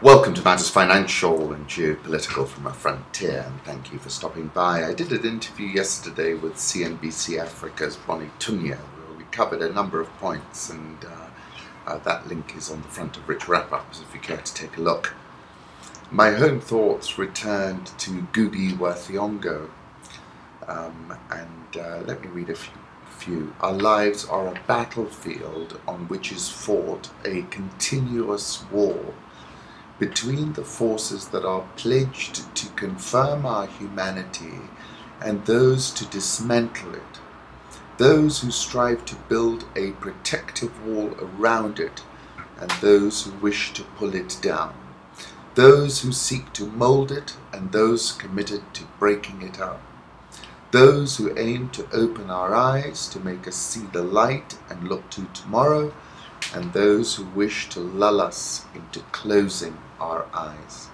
Welcome to Matters Financial and Geopolitical from a Frontier, and thank you for stopping by. I did an interview yesterday with CNBC Africa's Ronnie Thiong'o, where we covered a number of points, and that link is on the front of Rich Wrap-Ups if you care to take a look. My home thoughts returned to Ngugi wa Thiong'o, and let me read a few. Our lives are a battlefield on which is fought a continuous war between the forces that are pledged to confirm our humanity and those to dismantle it, those who strive to build a protective wall around it and those who wish to pull it down, those who seek to mold it and those committed to breaking it up, those who aim to open our eyes to make us see the light and look to tomorrow, and those who wish to lull us into closing our eyes.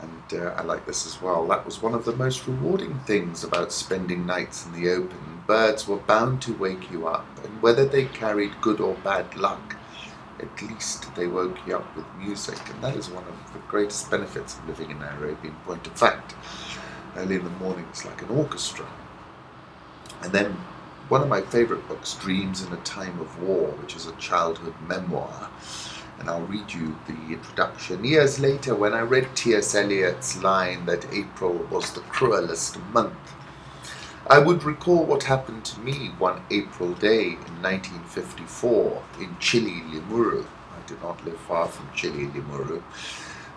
And I like this as well. That was one of the most rewarding things about spending nights in the open. Birds were bound to wake you up, and whether they carried good or bad luck, at least they woke you up with music, and that is one of the greatest benefits of living in Nairobi. In point of fact, early in the morning it's like an orchestra. And then one of my favourite books, Dreams in a Time of War, which is a childhood memoir, and I'll read you the introduction. Years later, when I read T.S. Eliot's line that April was the cruelest month, I would recall what happened to me one April day in 1954 in Chile, Limuru. I did not live far from Chile, Limuru.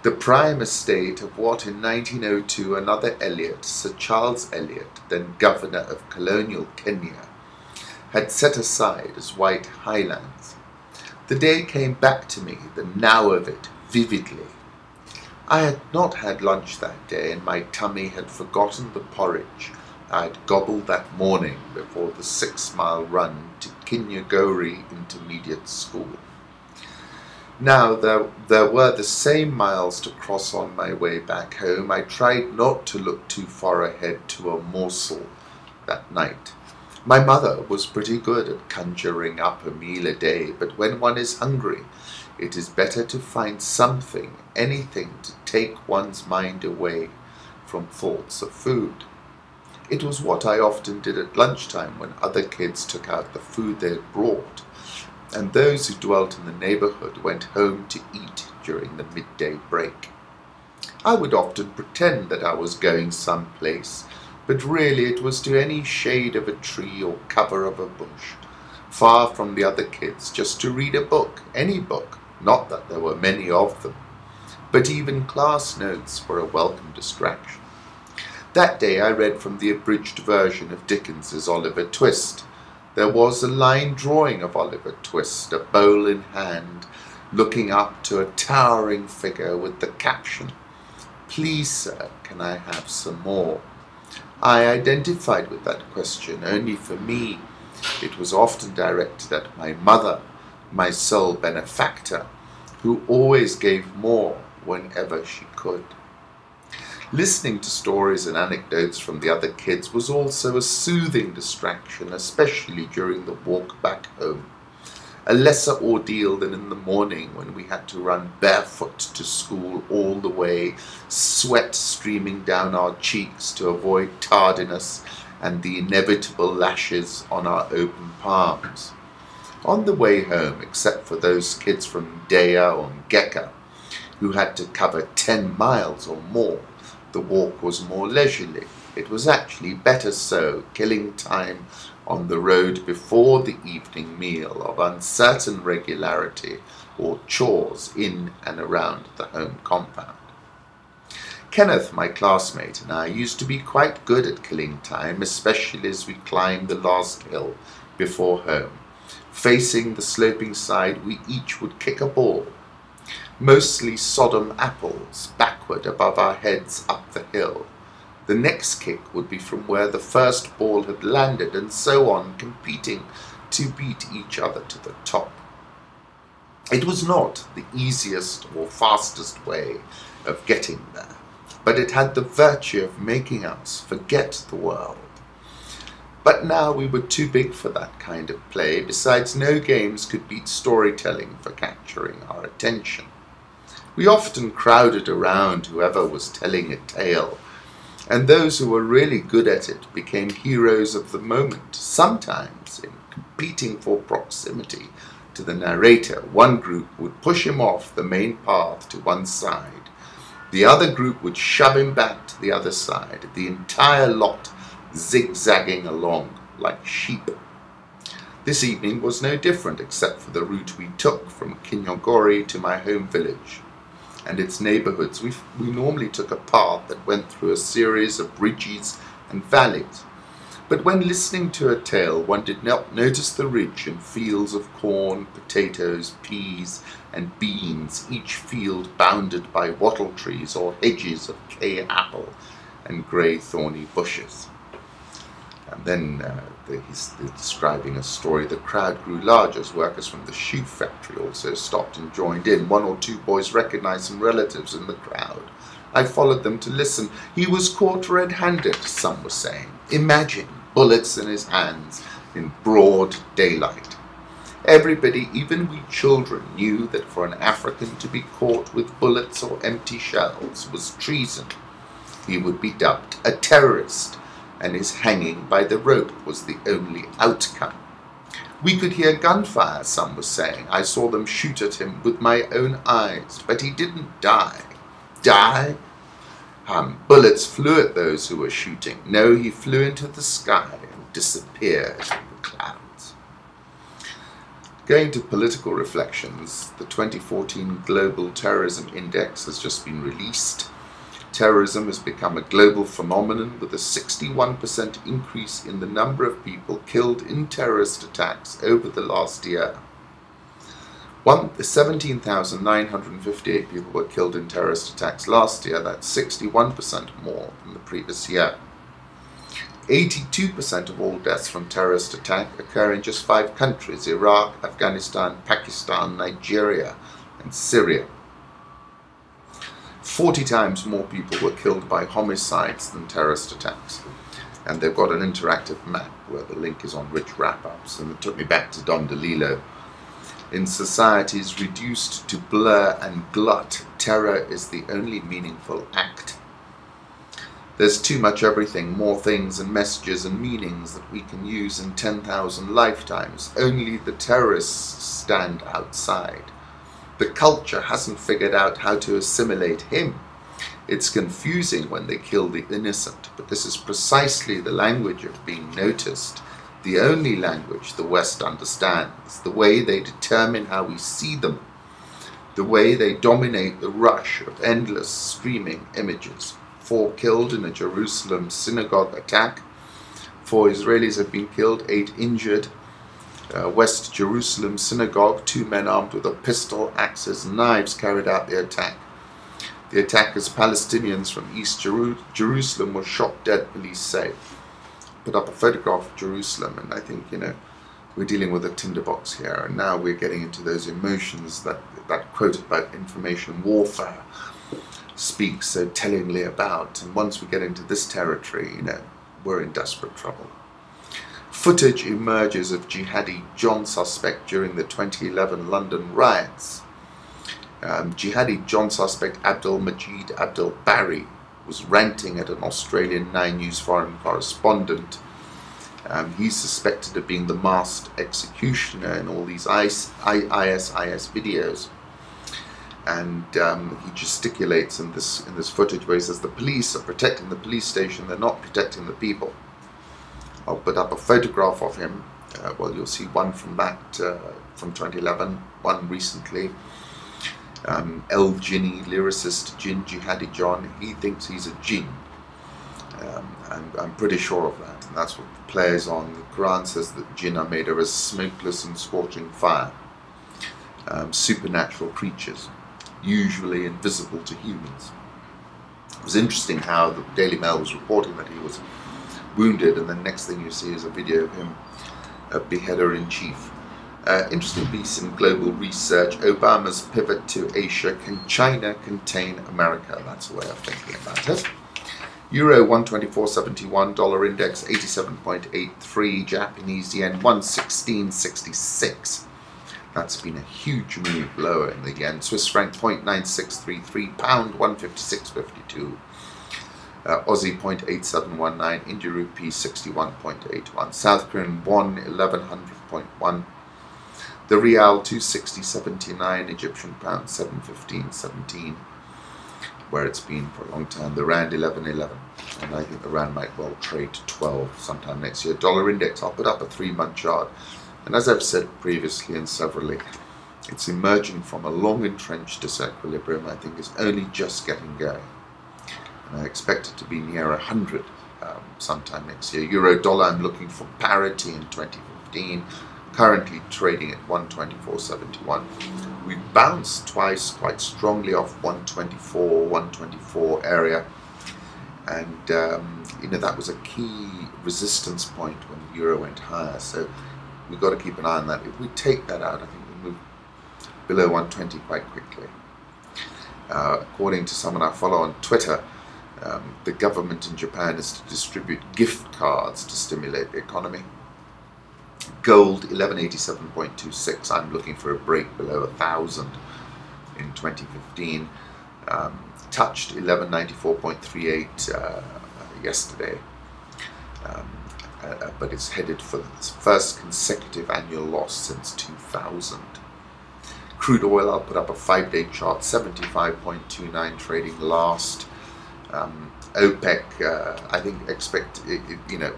The prime estate of what in 1902 another Eliot, Sir Charles Eliot, then governor of colonial Kenya, had set aside as white highlands. The day came back to me, the now of it, vividly. I had not had lunch that day, and my tummy had forgotten the porridge I had gobbled that morning before the 6-mile run to Kinyagori Intermediate School. Now there were the same miles to cross on my way back home. I tried not to look too far ahead to a morsel that night. My mother was pretty good at conjuring up a meal a day, but when one is hungry, it is better to find something, anything, to take one's mind away from thoughts of food. It was what I often did at lunchtime when other kids took out the food they had brought, and those who dwelt in the neighborhood went home to eat during the midday break. I would often pretend that I was going someplace, but really it was to any shade of a tree or cover of a bush, far from the other kids, just to read a book, any book, not that there were many of them, but even class notes were a welcome distraction. That day I read from the abridged version of Dickens's Oliver Twist. There was a line drawing of Oliver Twist, a bowl in hand, looking up to a towering figure with the caption, "Please, sir, can I have some more?" I identified with that question. Only for me, it was often directed at my mother, my sole benefactor, who always gave more whenever she could. Listening to stories and anecdotes from the other kids was also a soothing distraction, especially during the walk back home. A lesser ordeal than in the morning when we had to run barefoot to school all the way, sweat streaming down our cheeks to avoid tardiness and the inevitable lashes on our open palms. On the way home, except for those kids from Deya or Ngeka, who had to cover 10 miles or more, the walk was more leisurely. It was actually better so, killing time on the road before the evening meal of uncertain regularity or chores in and around the home compound. Kenneth, my classmate, and I used to be quite good at killing time, especially as we climbed the last hill before home. Facing the sloping side, we each would kick a ball, mostly Sodom apples, backward above our heads up the hill. The next kick would be from where the first ball had landed, and so on, competing to beat each other to the top. It was not the easiest or fastest way of getting there, but it had the virtue of making us forget the world. But now we were too big for that kind of play. Besides, no games could beat storytelling for capturing our attention. We often crowded around whoever was telling a tale, and those who were really good at it became heroes of the moment, sometimes in competing for proximity to the narrator. One group would push him off the main path to one side. The other group would shove him back to the other side, the entire lot zigzagging along like sheep. This evening was no different, except for the route we took from Thiong'o to my home village and its neighbourhoods. We normally took a path that went through a series of ridges and valleys. But when listening to a tale, one did not notice the ridge and fields of corn, potatoes, peas, and beans, each field bounded by wattle trees or hedges of K apple and grey thorny bushes. And then he's describing a story. The crowd grew large as workers from the shoe factory also stopped and joined in. One or two boys recognized some relatives in the crowd. I followed them to listen. He was caught red-handed, some were saying. Imagine bullets in his hands in broad daylight. Everybody, even we children, knew that for an African to be caught with bullets or empty shells was treason. He would be dubbed a terrorist, and his hanging by the rope was the only outcome. We could hear gunfire, some were saying. I saw them shoot at him with my own eyes, but he didn't die. Die? Bullets flew at those who were shooting. No, he flew into the sky and disappeared in the clouds. Going to political reflections, the 2014 Global Terrorism Index has just been released. Terrorism has become a global phenomenon with a 61% increase in the number of people killed in terrorist attacks over the last year. 17,958 people were killed in terrorist attacks last year. That's 61% more than the previous year. 82% of all deaths from terrorist attack occur in just 5 countries: Iraq, Afghanistan, Pakistan, Nigeria, and Syria. 40 times more people were killed by homicides than terrorist attacks. And they've got an interactive map where the link is on Rich Wrap-Ups, and it took me back to Don DeLillo. In societies reduced to blur and glut, terror is the only meaningful act. There's too much everything, more things and messages and meanings that we can use in 10,000 lifetimes. Only the terrorists stand outside. The culture hasn't figured out how to assimilate him. It's confusing when they kill the innocent, but this is precisely the language of being noticed, the only language the West understands, the way they determine how we see them, the way they dominate the rush of endless streaming images. 4 killed in a Jerusalem synagogue attack. 4 Israelis have been killed, 8 injured. West Jerusalem synagogue, 2 men armed with a pistol, axes, and knives carried out the attack. The attackers, Palestinians from East Jerusalem, were shot dead, police say. Put up a photograph of Jerusalem, and I think, we're dealing with a tinderbox here, and now we're getting into those emotions that quote about information warfare speaks so tellingly about. And once we get into this territory, we're in desperate trouble. Footage emerges of jihadi John suspect during the 2011 London riots. Jihadi John suspect Abdul Majid Abdul Barry was ranting at an Australian 9 News foreign correspondent. He's suspected of being the masked executioner in all these ISIS videos. And he gesticulates in this footage where he says the police are protecting the police station, they're not protecting the people. I'll put up a photograph of him. You'll see one from from 2011, one recently. El Djinn, lyricist Djinn, Jihadi John, he thinks he's a Djinn. I'm pretty sure of that, and that's what the play is on. The Quran says that Djinn are made of a smokeless and scorching fire. Supernatural creatures, usually invisible to humans. It was interesting how the Daily Mail was reporting that he was wounded, and the next thing you see is a video of him, a beheader-in-chief. Interesting piece in Global Research, Obama's pivot to Asia. Can China contain America? That's the way of thinking about it. Euro 124.71, dollar index 87.83, Japanese yen 116.66. That's been a huge move lower in the yen. Swiss franc 0.9633, pound 156.52. Aussie 0.8719, India rupee 61.81, South Korean won 1100.1, the Rial 260.79, Egyptian pound 715.17, where it's been for a long time. The Rand 11.11, and I think the Rand might well trade to 12 sometime next year. Dollar index, I'll put up a 3-month chart, and as I've said previously and severally, it's emerging from a long entrenched disequilibrium. I think it's only just getting going. And I expect it to be near 100 sometime next year. Euro dollar, I'm looking for parity in 2015, currently trading at 124.71. We've bounced twice quite strongly off 124 area, and that was a key resistance point when the euro went higher, so we've got to keep an eye on that. If we take that out, I think we move below 120 quite quickly. According to someone I follow on Twitter, the government in Japan is to distribute gift cards to stimulate the economy. Gold 1187.26. I'm looking for a break below 1,000 in 2015. Touched 1194.38 yesterday, but it's headed for its first consecutive annual loss since 2000. Crude oil, I'll put up a 5-day chart, 75.29 trading last. OPEC, I think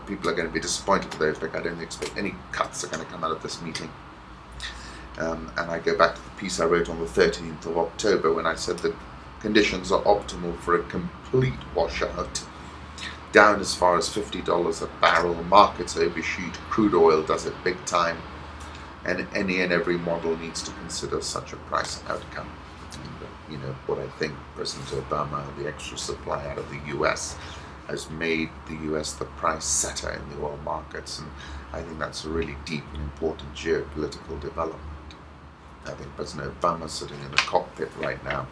people are going to be disappointed with OPEC. I don't expect any cuts are going to come out of this meeting. And I go back to the piece I wrote on the 13th of October when I said that conditions are optimal for a complete washout. Down as far as $50 a barrel, markets overshoot, crude oil does it big time, and any and every model needs to consider such a price outcome. What I think President Obama, the extra supply out of the US, has made the US the price setter in the oil markets, and I think that's a really deep and important geopolitical development. I think President Obama's sitting in the cockpit right now.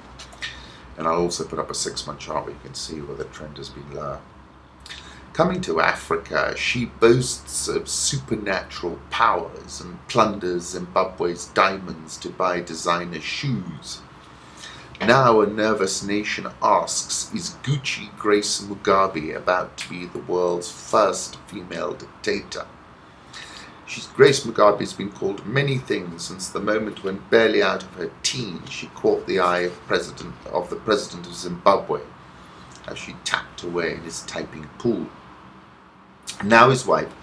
And I'll also put up a 6-month chart where you can see where the trend has been lower. Coming to Africa, she boasts of supernatural powers and plunders Zimbabwe's diamonds to buy designer shoes. Now a nervous nation asks, is Ngugi Grace Mugabe about to be the world's first female dictator? Grace Mugabe has been called many things since the moment when, barely out of her teens, she caught the eye of the president of Zimbabwe as she tapped away in his typing pool. Now his wife,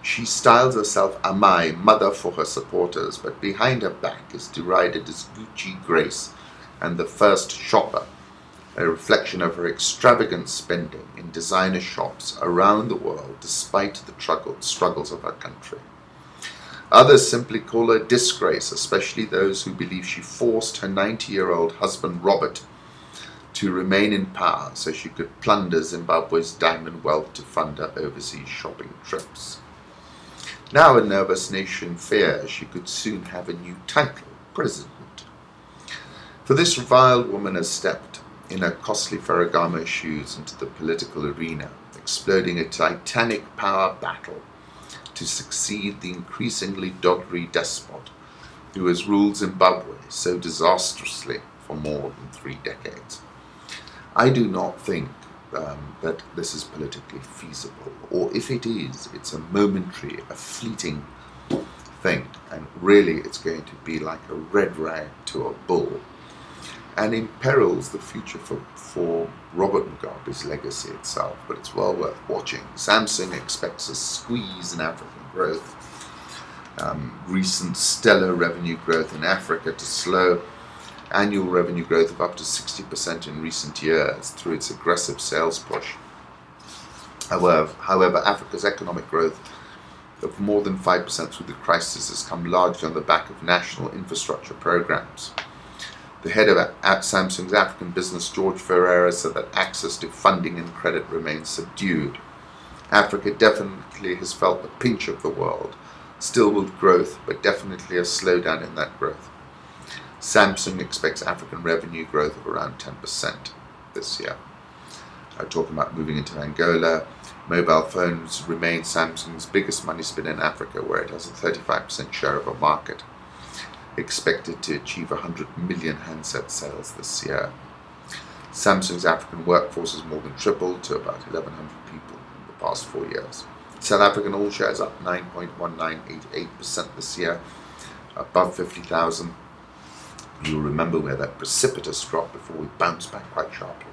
she styles herself Amai, mother for her supporters, but behind her back is derided as Ngugi Grace and the first shopper, a reflection of her extravagant spending in designer shops around the world despite the struggles of her country. Others simply call her disgrace, especially those who believe she forced her 90-year-old husband Robert to remain in power so she could plunder Zimbabwe's diamond wealth to fund her overseas shopping trips. Now a nervous nation fears she could soon have a new title, president. For this reviled woman has stepped in her costly Ferragamo shoes into the political arena, exploding a titanic power battle to succeed the increasingly doddery despot who has ruled Zimbabwe so disastrously for more than 3 decades. I do not think that this is politically feasible, or if it is, it's a momentary, a fleeting thing, and really it's going to be like a red rag to a bull, and imperils the future for Robert Mugabe's legacy itself, but it's well worth watching. Samsung expects a squeeze in African growth. Recent stellar revenue growth in Africa to slow. Annual revenue growth of up to 60% in recent years through its aggressive sales push. However, Africa's economic growth of more than 5% through the crisis has come largely on the back of national infrastructure programs. The head of Samsung's African business, George Ferreira, said that access to funding and credit remains subdued. Africa definitely has felt the pinch of the world, still with growth, but definitely a slowdown in that growth. Samsung expects African revenue growth of around 10% this year. Talking about moving into Angola, mobile phones remain Samsung's biggest money spinner in Africa, where it has a 35% share of a market. expected to achieve 100 million handset sales this year. Samsung's African workforce has more than tripled to about 1,100 people in the past 4 years. South African all shares up 9.1988% this year, above 50,000. You'll remember where that precipitous drop before we bounced back quite sharply.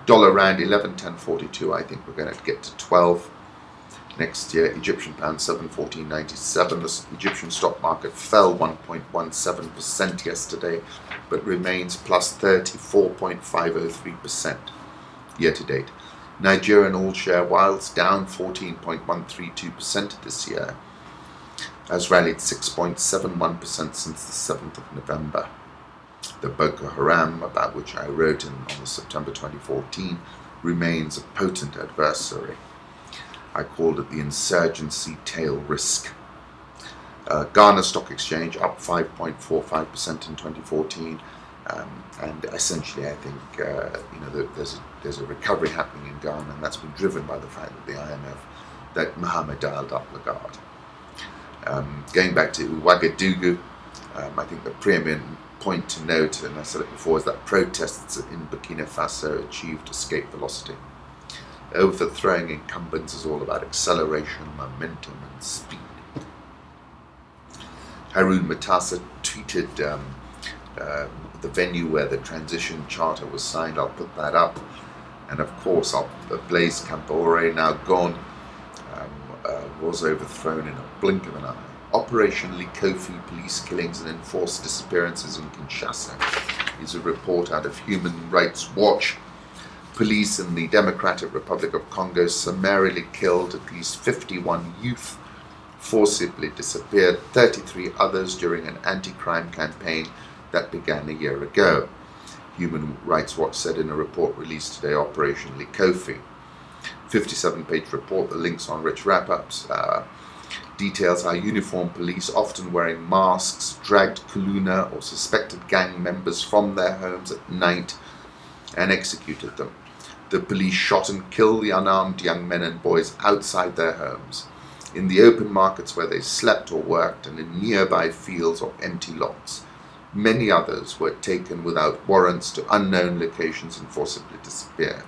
Dollar rand 11.1042. I think we're going to get to 12 next year. Egyptian pound 7.1497. The Egyptian stock market fell 1.17% yesterday, but remains plus 34.503% year to date. Nigerian all share, whilst down 14.132% this year, has rallied 6.71% since the 7th of November. The Boko Haram, about which I wrote on the September 2014, remains a potent adversary. I called it the insurgency tail risk. Ghana Stock Exchange up 5.45% in 2014, and essentially I think there's a recovery happening in Ghana, and that's been driven by the fact that the IMF, that Mohammed dialed up Lagarde. Going back to Ouagadougou, I think the preeminent point to note, and I said it before, is that protests in Burkina Faso achieved escape velocity. Overthrowing incumbents is all about acceleration, momentum, and speed. Harun Matassa tweeted the venue where the transition charter was signed. I'll put that up. And of course, Blaise Compaoré, now gone, was overthrown in a blink of an eye. Operationally, Kofi police killings and enforced disappearances in Kinshasa is a report out of Human Rights Watch. Police in the Democratic Republic of Congo summarily killed at least 51 youth, forcibly disappeared 33 others during an anti-crime campaign that began a year ago. Human Rights Watch said in a report released today, Operationally Kofi. 57-page report, the links on rich wrap-ups, details how uniformed police, often wearing masks, dragged Kuluna or suspected gang members from their homes at night and executed them. The police shot and killed the unarmed young men and boys outside their homes, in the open markets where they slept or worked, and in nearby fields or empty lots. Many others were taken without warrants to unknown locations and forcibly disappeared.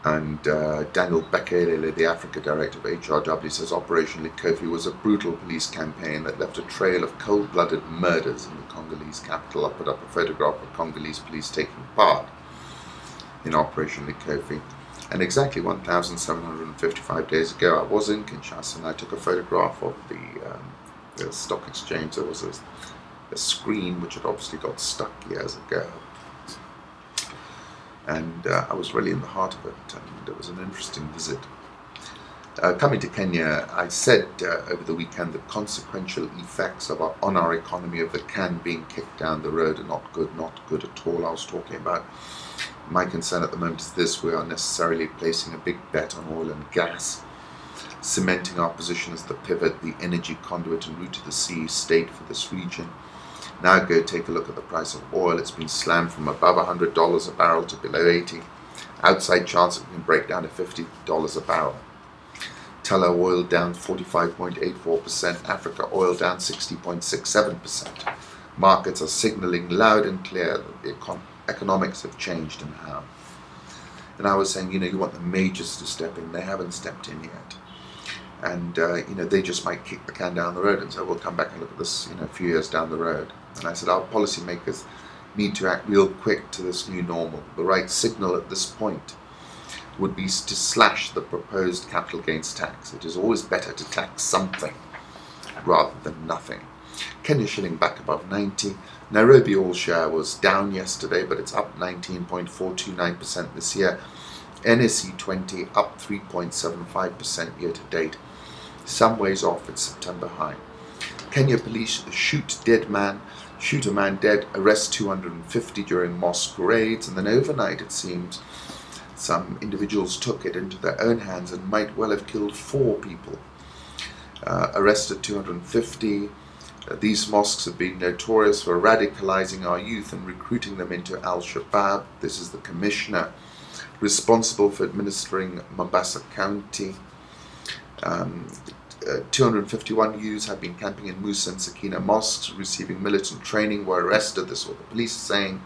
And Daniel Bekele, the Africa director of HRW, says Operationally Kofi was a brutal police campaign that left a trail of cold-blooded murders in the Congolese capital. I put up a photograph of Congolese police taking part in Operationally Kofi. And exactly 1,755 days ago, I was in Kinshasa and I took a photograph of the stock exchange. There was a screen which had obviously got stuck years ago. And I was really in the heart of it, and it was an interesting visit. Coming to Kenya, I said over the weekend the consequential effects on our economy of the can being kicked down the road are not good at all. I was talking about my concern at the moment is this: we are necessarily placing a big bet on oil and gas, cementing our position as the pivot, the energy conduit and route to the sea state for this region. Now go take a look at the price of oil. It's been slammed from above $100 a barrel to below 80. Outside chance it can break down to $50 a barrel. Tullow oil down 45.84%. Africa oil down 60.67%. Markets are signaling loud and clear that the economics have changed and how. And I was saying, you want the majors to step in. They haven't stepped in yet. And, they just might kick the can down the road and say, we'll come back and look at this, a few years down the road. And I said, our policymakers need to act real quick to this new normal. The right signal at this point would be to slash the proposed capital gains tax. It is always better to tax something rather than nothing. Kenya shilling back above 90. Nairobi all share was down yesterday, but it's up 19.429% this year. NSE 20 up 3.75% year to date, some ways off its September high. Kenya police shoot a man dead, arrest 250 during mosque raids, and then overnight it seems some individuals took it into their own hands and might well have killed 4 people. Arrested 250. These mosques have been notorious for radicalizing our youth and recruiting them into Al-Shabaab. This is the commissioner responsible for administering Mombasa County. 251 youths have been camping in Musa and Sakina mosques, receiving militant training, were arrested. This is what the police are saying.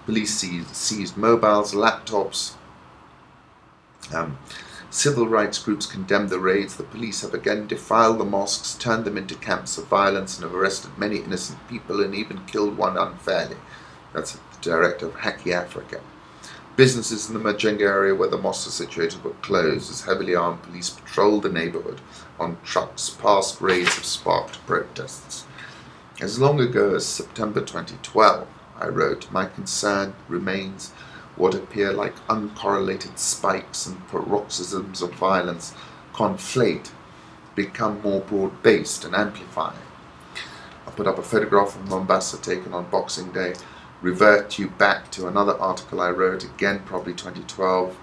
Police seized mobiles, laptops. Civil rights groups condemned the raids. The police have again defiled the mosques, turned them into camps of violence, and have arrested many innocent people and even killed one unfairly. That's the director of Haki Africa. Businesses in the Majengo area where the mosques are situated were closed as heavily armed police patrolled the neighborhood on trucks. Past raids have sparked protests. As long ago as September 2012, I wrote, my concern remains what appear like uncorrelated spikes and paroxysms of violence conflate, become more broad-based and amplify. I put up a photograph of Mombasa taken on Boxing Day, revert you back to another article I wrote, again probably 2012.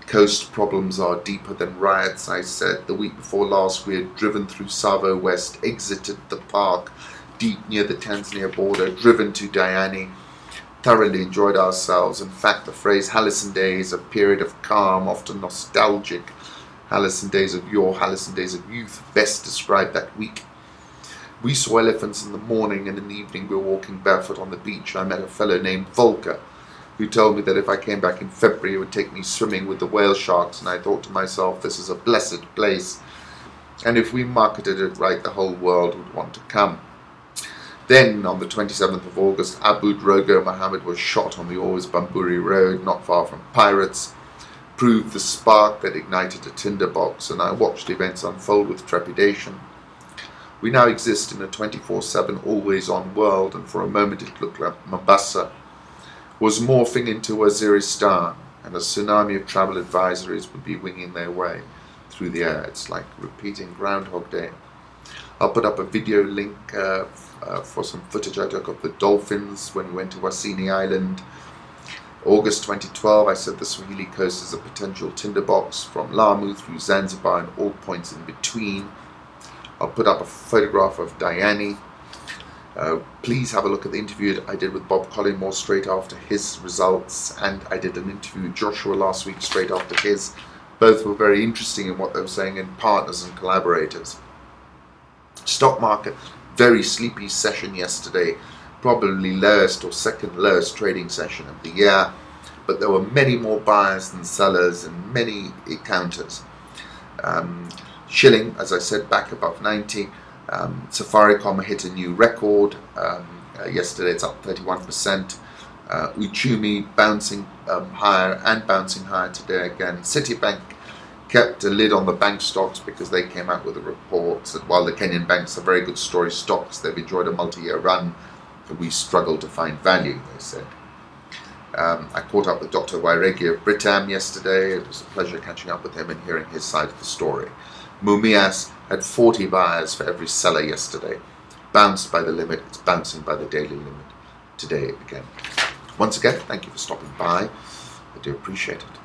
Coast problems are deeper than riots, I said. The week before last we had driven through Savo West, exited the park, deep near the Tanzania border, driven to Diani, thoroughly enjoyed ourselves. In fact, the phrase Halcyon Days, a period of calm, often nostalgic, Halcyon Days of yore, Halcyon Days of youth, best described that week. We saw elephants in the morning, and in the evening we were walking barefoot on the beach. I met a fellow named Volker, who told me that if I came back in February he would take me swimming with the whale sharks, and I thought to myself, this is a blessed place, and if we marketed it right, the whole world would want to come. Then, on the 27th of August, Abu Drogo Mohammed was shot on the Always Bamburi Road, not far from Pirates, proved the spark that ignited a tinderbox, and I watched events unfold with trepidation. We now exist in a 24/7, always-on world, and for a moment it looked like Mombasa was morphing into Waziristan, and a tsunami of travel advisories would be winging their way through the air. It's like repeating Groundhog Day. I'll put up a video link for some footage I took of the dolphins when we went to Wasini Island. August 2012, I said the Swahili coast is a potential tinderbox from Lamu through Zanzibar and all points in between. I'll put up a photograph of Diani. Please have a look at the interview I did with Bob Collymore straight after his results, and I did an interview with Joshua last week straight after his. Both were very interesting in what they were saying, and partners and collaborators. Stock market, very sleepy session yesterday, probably lowest or second lowest trading session of the year, but there were many more buyers than sellers and many counters. Shilling, as I said, back above 90. Safaricom hit a new record. Yesterday it's up 31%. Uchumi bouncing higher and bouncing higher today again. Citibank kept a lid on the bank stocks because they came out with a report that while the Kenyan banks are very good story stocks, they've enjoyed a multi-year run, we struggle to find value, they said. I caught up with Dr. Wairegi of Britam yesterday. It was a pleasure catching up with him and hearing his side of the story. Mumias had 40 buyers for every seller yesterday. Bounced by the limit, it's bouncing by the daily limit today again. Once again, thank you for stopping by. I do appreciate it.